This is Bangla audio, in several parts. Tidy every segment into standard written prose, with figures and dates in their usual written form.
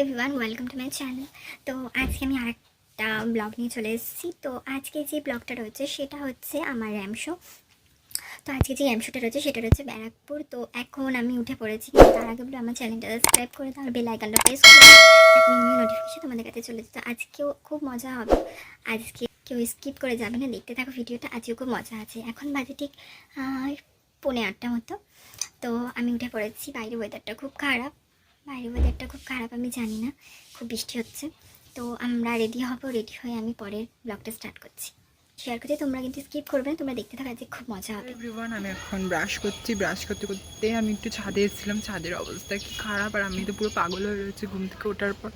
Everyone, welcome to my channel. তো আজকে আমি আরেকটা ব্লগ নিয়ে চলে এসেছি। তো আজকে যে ব্লগটা রয়েছে সেটা হচ্ছে আমার র্যাম শো। তো আজকে যে র্যাম শোটা রয়েছে সেটা রয়েছে ব্যারাকপুর। তো এখন আমি উঠে পড়েছি, কিন্তু তার আগে বলে আমার চ্যানেলটা সাবস্ক্রাইব করে তার বেল আইকনটা প্রেস করে যাতে নিউ নোটিফিকেশন তোমাদের কাছে চলে যেত। আজকেও খুব মজা হবে, আজকে কেউ স্কিপ করে যাবে না, দেখতে থাকো ভিডিওটা। আজকেও খুব মজা আছে। এখন বাজে ঠিক 8:45 মতো। তো আমি উঠে পড়েছি। বাইরের ওয়েদারটা খুব খারাপ, আমি জানি না, খুব বৃষ্টি হচ্ছে। তো আমরা রেডি হব, রেডি হয়ে আমি পরের ব্লগটা স্টার্ট করছি। শেয়ার করতে তোমরা কিন্তু স্কিপ করবে না, তোমরা দেখতে থাকো, আজকে খুব মজা হবে। এভরিওয়ান, আমি এখন ব্রাশ করতে করতে আমি একটু ছাদে এসেছিলাম। ছাদের অবস্থা কি খারাপ, আর আমি তো পুরো পাগল হয়ে রয়েছে ঘুম থেকে ওঠার পর।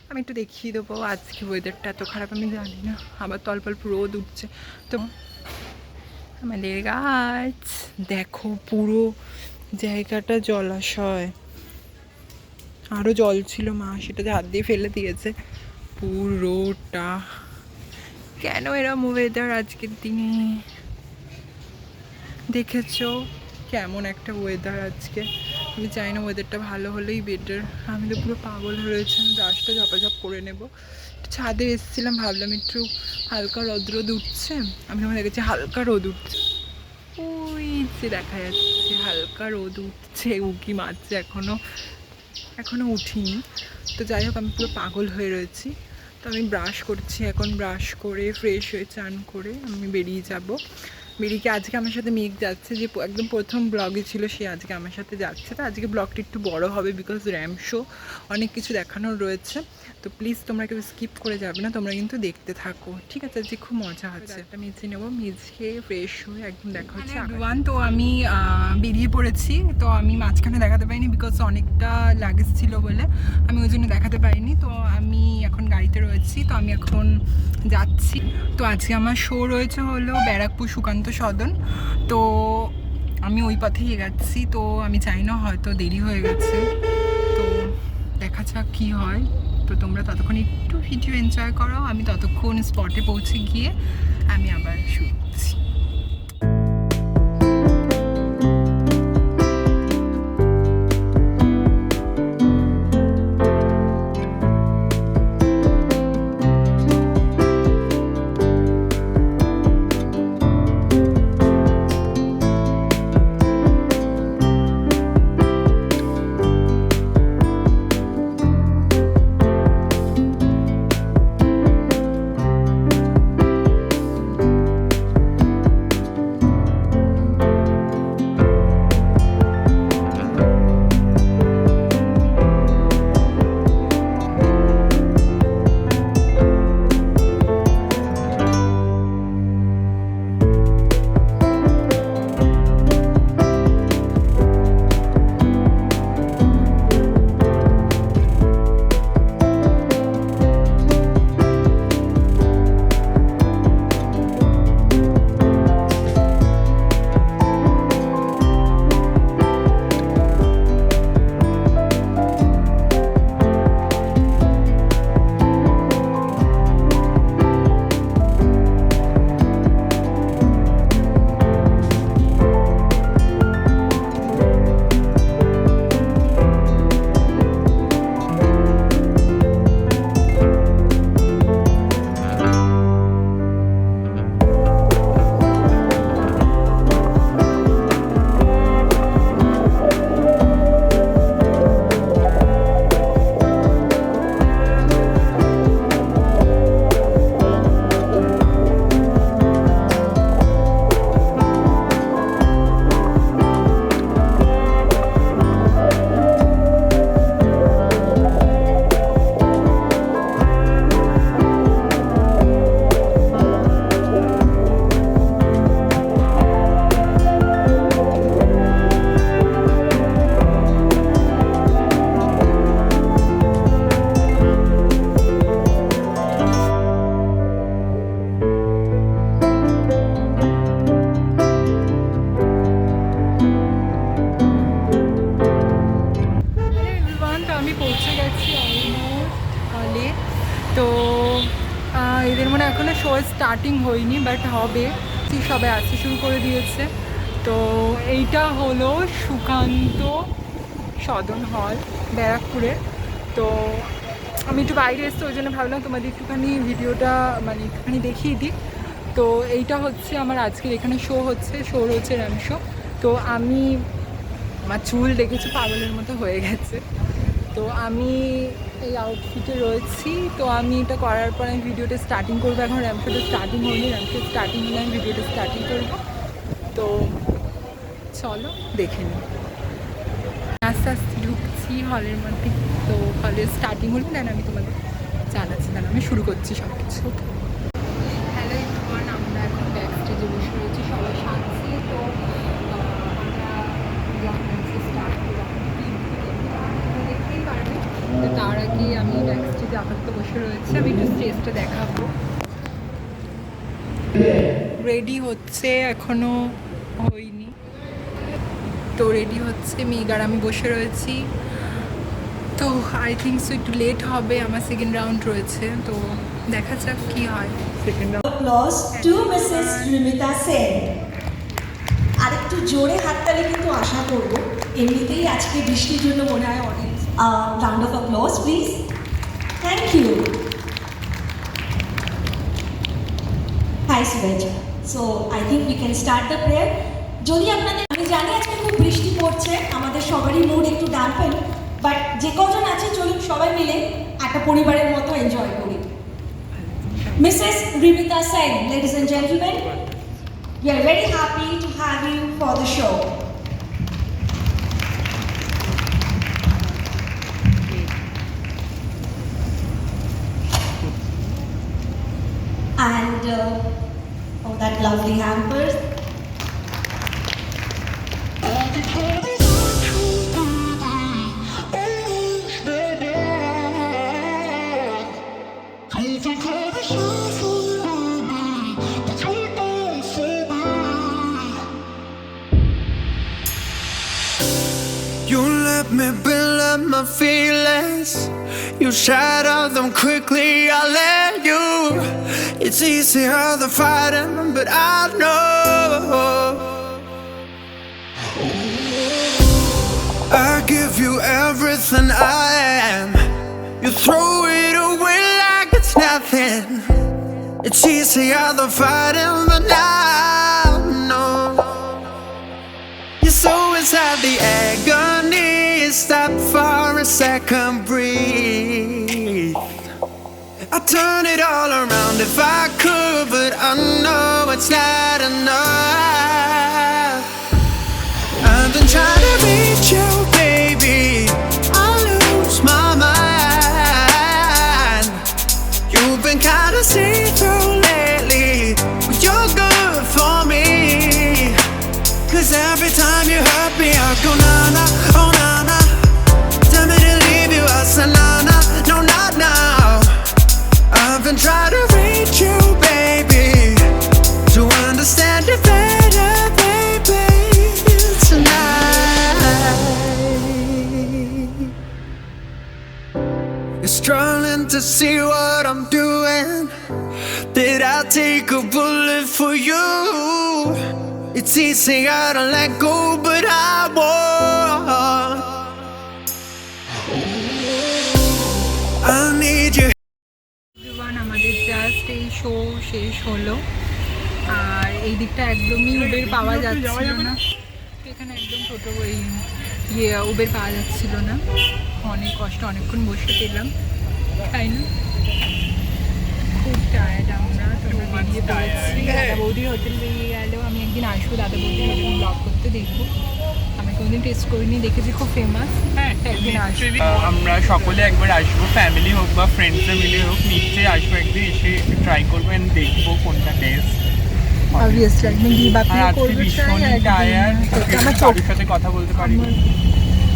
আমি একটু দেখিয়ে দেবো আজকে ওয়েদারটা এত খারাপ আমি জানি না, আবার অল্প অল্প রোদ উঠছে। তো আমাদের গাছ দেখো, পুরো জায়গাটা জলাশয়, আরও জল ছিল, মা সেটাতে হাত দিয়ে ফেলে দিয়েছে পুরোটা। কেন এরম ওয়েদার আজকের দিনে, দেখেছো কেমন একটা ওয়েদার আজকে। আমি চাই না ওয়েদারটা ভালো হলেই বেটার। আমি তো পুরো পাগল হয়ে রয়েছি। আমি ব্রাশটা ঝপাঝপ করে নেবো। ছাদে এসেছিলাম, ভাবলাম একটু হালকা রোদ উঠছে। আমি যখন দেখেছি হালকা রোদ উঠছে, ওই যে দেখা যাচ্ছে হালকা রোদ উঠছে, উঁকি মারছে, এখনও উঠিনি। তো যাই হোক, আমি পুরো পাগল হয়ে রয়েছি। তো আমি ব্রাশ করছি, এখন ব্রাশ করে ফ্রেশ হয়ে চান করে আমি বেরিয়ে যাব। বেরিয়ে আজকে আমার সাথে মেঘ যাচ্ছে, যে একদম প্রথম ব্লগে ছিল সে আজকে আমার সাথে যাচ্ছে। তো আজকে ব্লগটা একটু বড় হবে, বিকজ র্যাম শো, অনেক কিছু দেখানোর রয়েছে। তো প্লিজ তোমরা কেউ স্কিপ করে যাবে না, তোমরা কিন্তু দেখতে থাকো, ঠিক আছে? আজকে খুব মজা হচ্ছে। একটা মেজে নেবো, মেজে ফ্রেশ হয়ে একদম দেখা হচ্ছে এভরিওয়ান। তো আমি বেরিয়ে পড়েছি। তো আমি মাঝখানে দেখাতে পারিনি, বিকজ অনেকটা লাগেজ ছিল বলে আমি ওই জন্য দেখাতে পারিনি। তো আমি এখন গাড়িতে রয়েছি, তো আমি এখন যাচ্ছি। তো আজকে আমার শো রয়েছে হলো ব্যারাকপুর সুকান্ত সদন। তো আমি ওই পথেই এগাচ্ছি। তো আমি চাই না হয়তো দেরি হয়ে গেছে, তো দেখা যাক কী হয়। তো তোমরা ততক্ষণ একটু ভিডিও এনজয় করো, আমি ততক্ষণ স্পটে পৌঁছে গিয়ে আমি আবার শুরু করছি। তো এদের মনে এখনও শো স্টার্টিং হয়নি, বাট হবে, সবাই আসতে শুরু করে দিয়েছে। তো এইটা হলো সুকান্ত সদন হল ব্যারাকপুরের। তো আমি একটু বাইরে এসছি, ওই জন্য ভাবলাম তোমাদের একটুখানি ভিডিওটা মানে একটুখানি দেখিয়ে দিই। তো এইটা হচ্ছে আমার আজকের এখানে শো হচ্ছে র্যাম শো। তো আমি আমার চুল দেখেছি পাগলের মতো হয়ে গেছে, তো আমি এই আউটফিটে রয়েছি। তো আমি এটা করার পর আমি ভিডিওটা স্টার্টিং করবো। এখন র্যাম শোটা স্টার্টিং হয়নি, র্যাম শো স্টার্টিং হলে আমি ভিডিওটা স্টার্টিং করবো। তো চলো দেখে নিই। আস্তে আস্তে ঢুকছি হলের মধ্যে। তো হলের স্টার্টিং হলে দেন আমি তোমাদের জানাচ্ছি, দেন আমি শুরু করছি সব কিছু। হ্যালো এভরিওয়ান, আমরা এখন ব্যাক স্টেজে বসে রয়েছি, সবাই সাজছি। তো আমরা স্টার্ট দেখতেই পারবে। তো তার আগে আমি ব্যাক স্টেজে আপাতত বসে রয়েছি, আমি একটু স্টেজটা দেখাবো। রেডি হচ্ছে, এখনো হয়নি। তো রেডি হচ্ছে, মেঘার আমি বসে রয়েছি। তো আই থিঙ্ক সো একটু লেট হবে, আমার সেকেন্ড রাউন্ড রয়েছে। তো দেখা যাক কি হয়। Second round Applause to Mrs. Rimita Sen. আরেকটু জোরে হাততালি কিন্তু আশা করব, এমনিতেই আজকে বৃষ্টির জন্য মনে হয় অনেক। Round of applause please. Thank you. Hi Suraj. So I think we can start the prayer. যদি আপনাদের, আমি জানি আজকে খুব বৃষ্টি পড়ছে, আমাদের সবারই মুড একটু ডাম্পেন, বাট যে কজন আছে চলুন সবাই মিলে একটা পরিবারের মতো এনজয় করি। Mrs. Rimita Sen, ladies and gentlemen, we are very happy to have you for the show. And oh, that lovely hamper. You let me build up my feelings. You shatter them quickly, I let you. It's easier than fighting, but I know I give you everything I am. You throw it away like it's nothing. It's easier than fighting, but I know you're so inside the agony. Stop for a second, breathe. I'd turn it all around if I could, but I know it's not enough. I've been trying to reach you, baby, I lose my mind. You've been kinda see-through lately, but you're good for me. 'Cause every time you hurt me, I go na-na, oh na-na. Tell me to leave you, I say na-na, no not now. I've been trying to reach you, baby, to understand you better, baby, tonight. You're struggling to see what I'm doing. Did I take a bullet for you? It's easier to let go, but I won't. I need you. আমাদের জাস্ট এই শো শেষ হলো, আর এই দিকটা একদমই উবের পাওয়া যাচ্ছিল না। এখানে একদম ছোটো ওই উবের পাওয়া যাচ্ছিল না, অনেক কষ্ট, অনেকক্ষণ বসে পেলাম, তাই না? খুব টায়ার্ড আমরা। তো বেরিয়ে পড়েছি, দাদা বৌদির হোটেল বেরিয়ে গেলেও আমি একদিন আসবো দাদা বৌদির হোটেল ব্লগ করতে, দেখবো। আমি কোনোদিন টেস্ট করিনি, দেখেছি খুব ফেমাস। হ্যাঁ, একদিন আসবো। আমরা সকলে একবার আসবো, ফ্যামিলি হোক বা ফ্রেন্ডসরা মিলে হোক, নিশ্চয়ই আসবো একদিন, এসে ট্রাই করবো এন্ড দেখবো কোনটা টেস্ট। অবভিয়াসলি একদিন আর আজকে ভীষণ টায়ার্ড, আমার কারোর সাথে কথা বলতে পারি।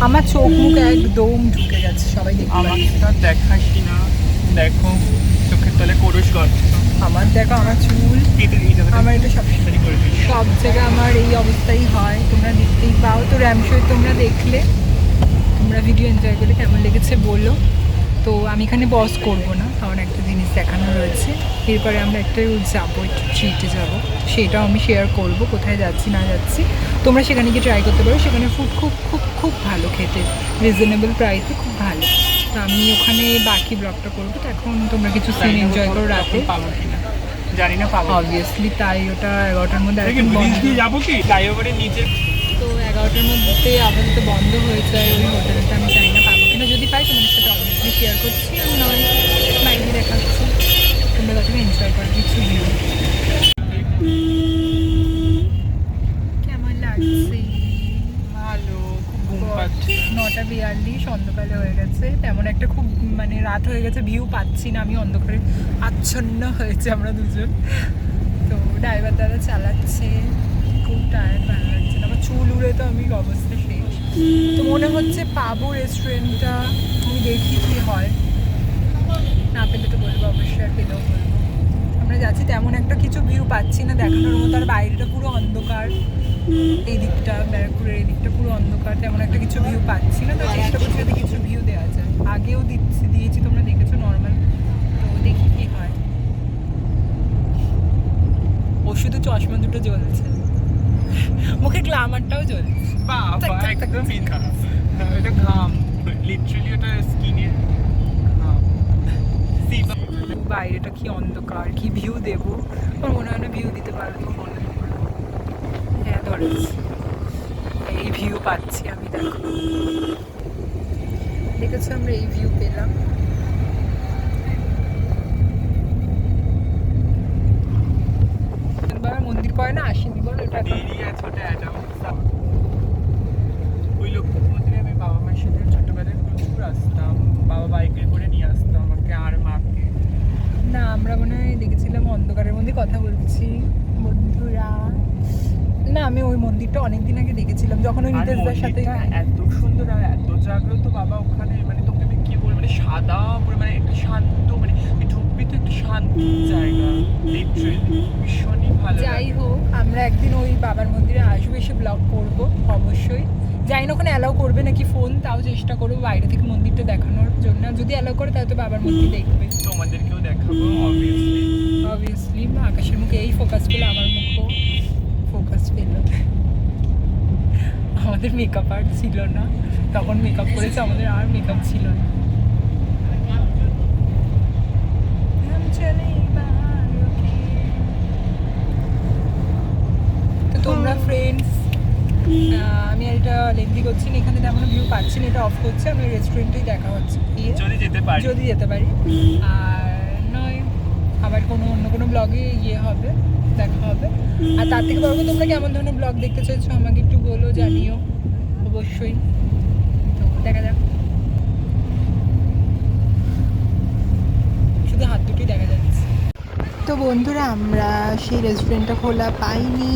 আমার চোখ মুখ একদম ঢুকে গেছে, সবাই দেখতে আমাকে তো দেখাস না, দেখো চোখের তলে কোরস গর্ত। আমার দেখো, আমার চুল, আমার এটা সব জায়গায় আমার এই অবস্থাই হয়, তোমরা দেখতেই পাও। তো র্যাম শো তোমরা দেখলে, তোমরা ভিডিও এনজয় করলে, কেমন লেগেছে বলো। তো আমি এখানে বস করবো না, কারণ একটা জিনিস দেখানো রয়েছে। এরপরে আমরা একটা যাবো, একটু ট্রিটে যাবো, সেটাও আমি শেয়ার করবো, কোথায় যাচ্ছি না যাচ্ছি। তোমরা সেখানে গিয়ে ট্রাই করতে পারো, সেখানে ফুড খুব খুব খুব ভালো খেতে, রিজনেবল প্রাইসে খুব ভালো। তো আমি ওখানে বাকি ব্লগটা করবো। তো এখন তোমরা কিছু সিন এনজয় করো রাতে। পাবো কিনা জানি না, পাবো। অবভিয়াসলি তাই, ওটা 11টার মধ্যে একদম বন্ধ। যাবো কি ফ্লাইওভারের নিচে? তো 11টার মধ্যে আপাতত বন্ধ হয়ে যায় ওই হোটেলটা। আমি জানি না পাবো কিনা, যদি পাই তোমাদের সাথে অবভিয়াসলি শেয়ার করছি, আর নয় বাইরে দেখাচ্ছি। তোমরা তখন এনজয় করো কিছু ভিউ। কেমন লাগছে? ভালো, খুব ঘুম পাচ্ছে। 9:42 অন্ধকারে হয়ে গেছে, তেমন একটা খুব মানে রাত হয়ে গেছে, ভিউ পাচ্ছি না আমি, অন্ধকারে আচ্ছন্ন হয়েছে আমরা দুজন। তো ড্রাইভার দাদা চালাচ্ছে, খুব টায়ার্ড, ভালো লাগছে না, আমার চুল উড়ে তো আমি অবস্থা শেষ। তো মনে হচ্ছে পাবো রেস্টুরেন্টটা, আমি দেখি কি হয়, না পেলে তো বলবো অবশ্যই, আর পেলেও বলবো। আমরা যাচ্ছি, তেমন একটা কিছু ভিউ পাচ্ছি না দেখানোর মতো, আর বাইরেটা পুরো অন্ধকার, এই দিকটা ব্যারাকপুরের এই দিকটা পুরো অন্ধকার, তেমন একটা কিছু ভিউ পাচ্ছি না। তো চেষ্টা করছি যাতে কিছু ভিউ দেওয়া যায়, আগেও দিয়েছি তোমরা দেখেছো নর্মাল। তো দেখি কি হয়। ও শুধু চশমা দুটো জ্বলছে, মুখে গ্লামারটাও জ্বলছে। বাবা একদমই না, এটা ঘাম, লিটারালি ওটা স্কিনের ঘাম। বাইরেটা কি অন্ধকার, কি ভিউ দেবো, আমার মনে হয় না ভিউ দিতে পারবো। হ্যাঁ ধরেছি, এই ভিউ পাচ্ছি আমি, দেখো দেখেছো আমরা এই ভিউ পেলাম। মন্দির করে না আসেনি বল, এটা দেরি আছে, ওটা ওই লক্ষ্মী মন্দিরে আমি বাবা মায়ের সাথে ছোটবেলায় প্রচুর আসতাম, বাবা বাইকে করে নিয়ে আসতো আমাকে আর মাকে। না আমরা মনে হয় দেখেছিলাম অন্ধকারের মধ্যে কথা বলছি বন্ধুরা। না আমি ওই মন্দিরটা অনেকদিন আগে দেখেছিলাম, যখন ওই আর নিতেশদার সাথে। মন্দিরটা এত সুন্দর আর এত জাগ্রত বাবা ওখানে, মানে তোকে আমি কি বলবো, মানে সাদা পুরো, মানে একটু শান্ত, মানে তুই ঢুকবি তো একটু শান্তির জায়গা, লিটারালি ভীষণই ভালো যাই লাগে। হোক, আমরা একদিন ওই বাবার মন্দিরে আসবো, এসে ব্লগ করবো অবশ্যই। যাই না ওখানে অ্যালাউ করবে নাকি ফোন, তাও চেষ্টা করবো বাইরে থেকে মন্দিরটা দেখানোর জন্য, আর যদি অ্যালাউ করে তাহলে তো বাবার মন্দির দেখবে। তোমাদেরকেও দেখাবো অবভিয়াসলি আকাশের মুখে এই ফোকাস পেলে আমার মুখও ফোকাস পেল। আমাদের মেকআপ আর্ট ছিল না তখন, মেকআপ করেছে, আমাদের আর মেকআপ ছিল না। তো তোমরা ফ্রেন্ডস, আমি আর এটা লেন্দি করছি না, এখানে তেমন ভিউ পাচ্ছি না, এটা অফ করছে, আমি রেস্টুরেন্টেই দেখা হচ্ছে যদি যেতে পারি। যদি যেতে পারি, আর নয় আবার কোনো অন্য কোনো ব্লগে হবে, দেখা হবে। আর তার থেকে বলবো তোমরা কেমন ধরনের ব্লগ দেখতে চাইছো আমাকে একটু বলো, জানিও অবশ্যই। তো দেখা যাক, শুধু হাত দুটোই দেখা যাচ্ছে। তো বন্ধুরা আমরা সেই রেস্টুরেন্টটা খোলা পাইনি,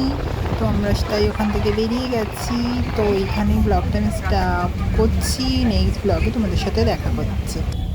তো আমরা তাই ওখান থেকে বেরিয়ে গেছি। তো এইখানেই ব্লগটা আমি স্টপ করছি, নেক্সট ব্লগে তোমাদের সাথে দেখা হচ্ছে।